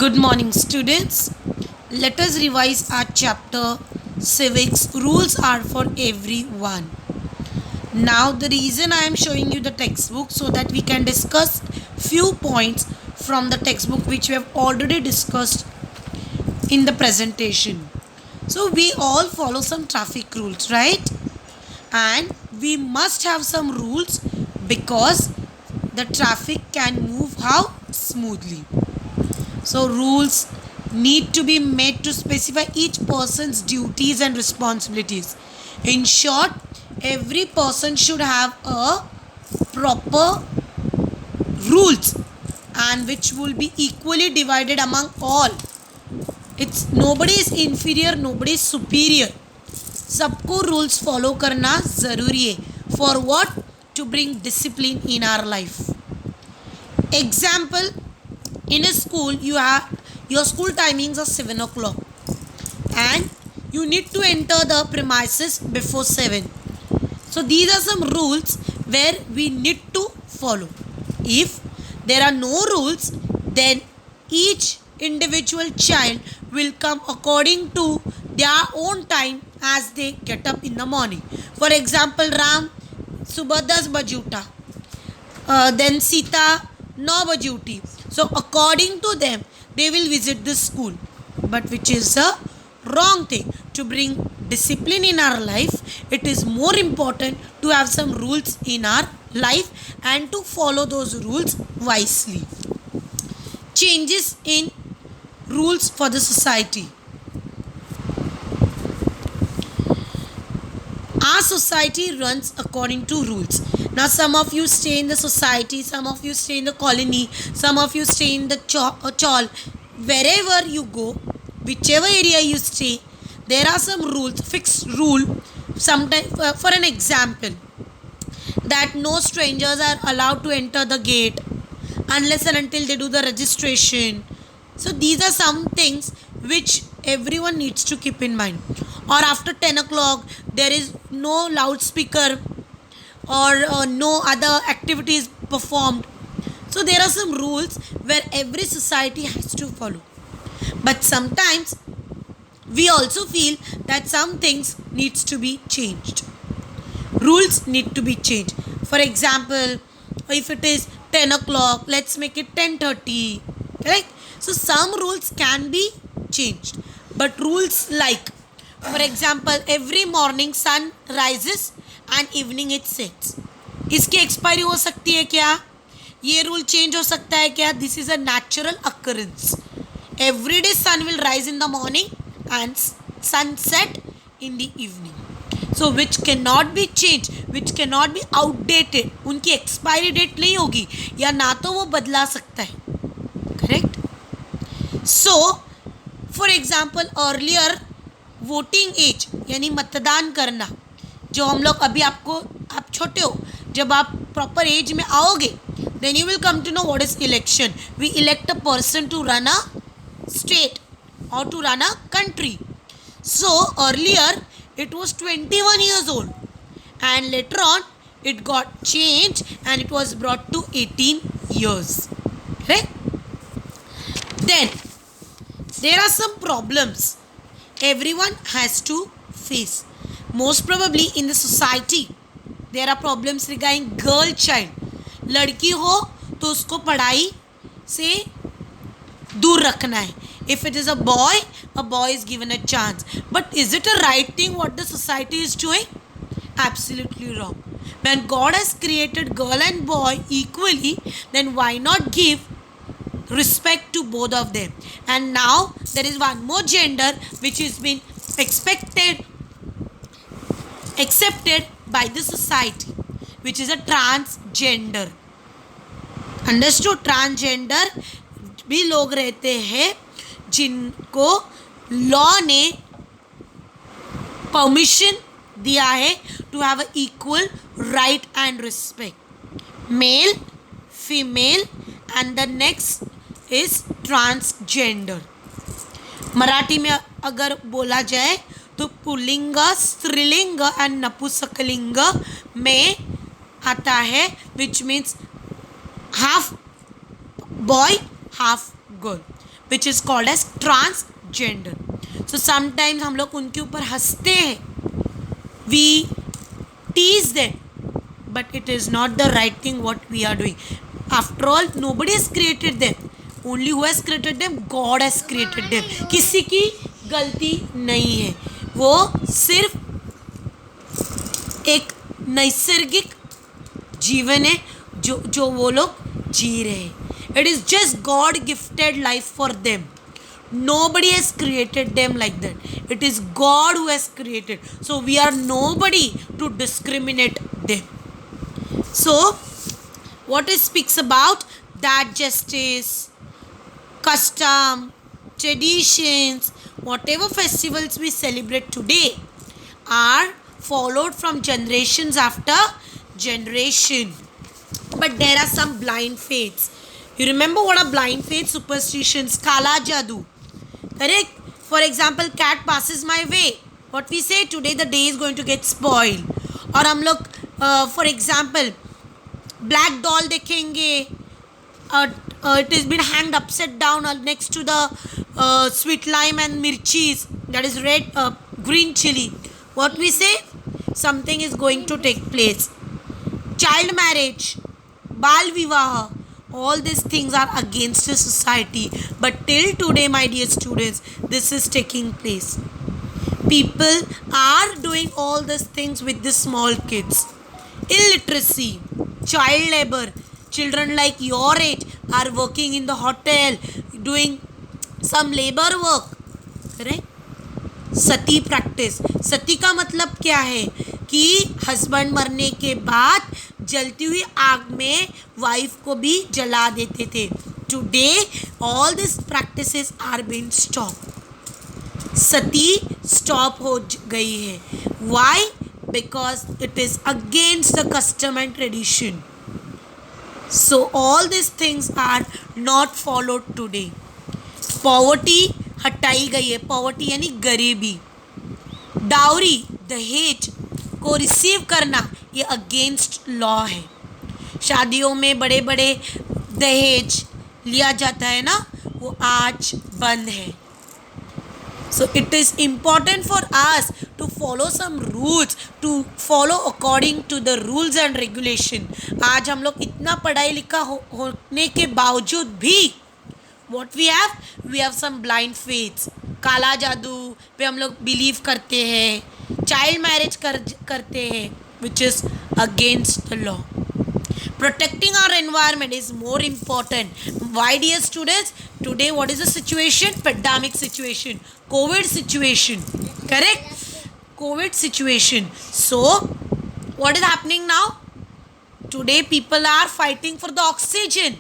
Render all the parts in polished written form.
Good morning, students. Let us revise our chapter Civics. Rules are for everyone. Now, the reason I am showing you the textbook so that we can discuss few points from the textbook which we have already discussed in the presentation. So, we all follow some traffic rules, right? And we must have some rules because the traffic can move how smoothly. So rules need to be made to specify each person's duties and responsibilities. In short, every person should have a proper rules and which will be equally divided among all. It's nobody is inferior, nobody is superior. सबको rules follow करना ज़रूरी है. For what? To bring discipline in our life. Example, in a school you have your school timings are 7 o'clock and you need to enter the premises before 7. So these are some rules where we need to follow. If there are no rules, then each individual child will come according to their own time as they get up in the morning. For example, Ram सुबह 10 बजे उठा, then Sita 9 बजे उठी. So according to them, they will visit the school. But which is a wrong thing. To bring discipline in our life, it is more important to have some rules in our life and to follow those rules wisely. Changes in rules for the society. Our society runs according to rules. Now some of you stay in the society, some of you stay in the colony, some of you stay in the chawl. Wherever you go, whichever area you stay, there are some rules, fixed rule. Sometimes, for an example, that no strangers are allowed to enter the gate unless and until they do the registration. So these are some things which everyone needs to keep in mind. Or after 10 o'clock, there is no loudspeaker or no other activities performed. So there are some rules where every society has to follow. But sometimes we also feel that some things needs to be changed. Rules need to be changed. For example, if it is 10 o'clock, let's make it 10:30. Correct? So some rules can be changed. But rules like, for example, every morning sun rises and evening it sets. इसकी expiry हो सकती है क्या? ये rule change हो सकता है क्या? This is a natural occurrence. Every day sun will rise in the morning and sunset in the evening. So which cannot be changed, which cannot be outdated. उनकी एक्सपायरी डेट नहीं होगी या ना तो वो बदला सकता है. Correct? So, for example, earlier voting age यानी मतदान करना, जो हम लोग अभी आप छोटे हो, जब आप प्रॉपर एज में आओगे, then you will come to know what is election. We elect a person to run a state or to run a country. So earlier it was 21 years old and later on it got changed and it was brought to 18 years. Right? Then there are some problems everyone has to face. Most probably in the society there are problems regarding girl child. लड़की हो तो उसको पढ़ाई से दूर रखना है. If it is a boy is given a chance. But is it a right thing what the society is doing? Absolutely wrong. When God has created girl and boy equally, then why not give respect to both of them? And now there is one more gender which has been accepted by the society, which is a transgender. Understood? Transgender भी लोग रहते हैं जिनको law ने permission दिया है to have a equal right and respect. Male, female and the next is transgender. Marathi में अगर बोला जाए तो पुल्लिंग, स्त्रीलिंग एंड नपुंसकलिंग में आता है, which means half boy half girl, which is called as transgender. So sometimes हम लोग उनके ऊपर हंसते हैं, we tease them, but it is not the right thing what we are doing. After all, nobody has created them. Only who has created them? God has created them. किसी की गलती नहीं है, वो सिर्फ एक नैसर्गिक जीवन है जो वो लोग जी रहे हैं. It is just God gifted life for them. Nobody has created them like that. It is God who has created. So we are nobody to discriminate them. So what it speaks about, that justice, custom, traditions, whatever festivals we celebrate today are followed from generations after generation. But there are some blind faiths. You remember what are blind faiths? Superstitions, kala jadoo. Correct? For example, cat passes my way. What we say, today the day is going to get spoiled. और हम लोग for example black doll देखेंगे. It has been hanged upside down next to the sweet lime and mirchis, that is red green chili. What we say, something is going to take place. Child marriage, bal vivaha, all these things are against the society, but till today, my dear students, this is taking place. People are doing all these things with the small kids. Illiteracy, child labor, children like your age are working in the hotel, doing some labor work. Correct? Sati practice. सती का मतलब क्या है कि husband मरने के बाद जलती हुई आग में वाइफ को भी जला देते थे. Today all this practices are been stop. Sati stop हो गई है. Why? Because it is against the custom and tradition. So all this things are not followed today. Poverty हटाई गई है. पॉवर्टी यानी गरीबी. डाउरी, दहेज को रिसीव करना, ये अगेंस्ट लॉ है. शादियों में बड़े बड़े दहेज लिया जाता है ना, वो आज बंद है. So it is important for us to follow some rules, to follow according to the rules and regulation. आज हम लोग इतना पढ़ाई लिखा होने के बावजूद भी what we have some blind faiths. काला जादू पे हम लोग बिलीव करते हैं. चाइल्ड मैरिज करते हैं, which is against the law. Protecting our environment is more important. Why, dear students? Today what is the situation? Pandemic situation, COVID situation. Correct? COVID situation. So what is happening now? Today people are fighting for the oxygen.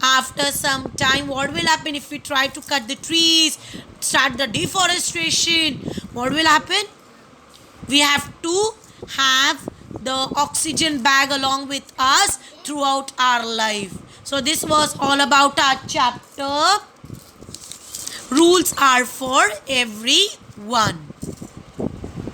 After some time, what will happen if we try to cut the trees, start the deforestation? What will happen? We have to have the oxygen bag along with us throughout our life. So this was all about our chapter. Rules are for everyone.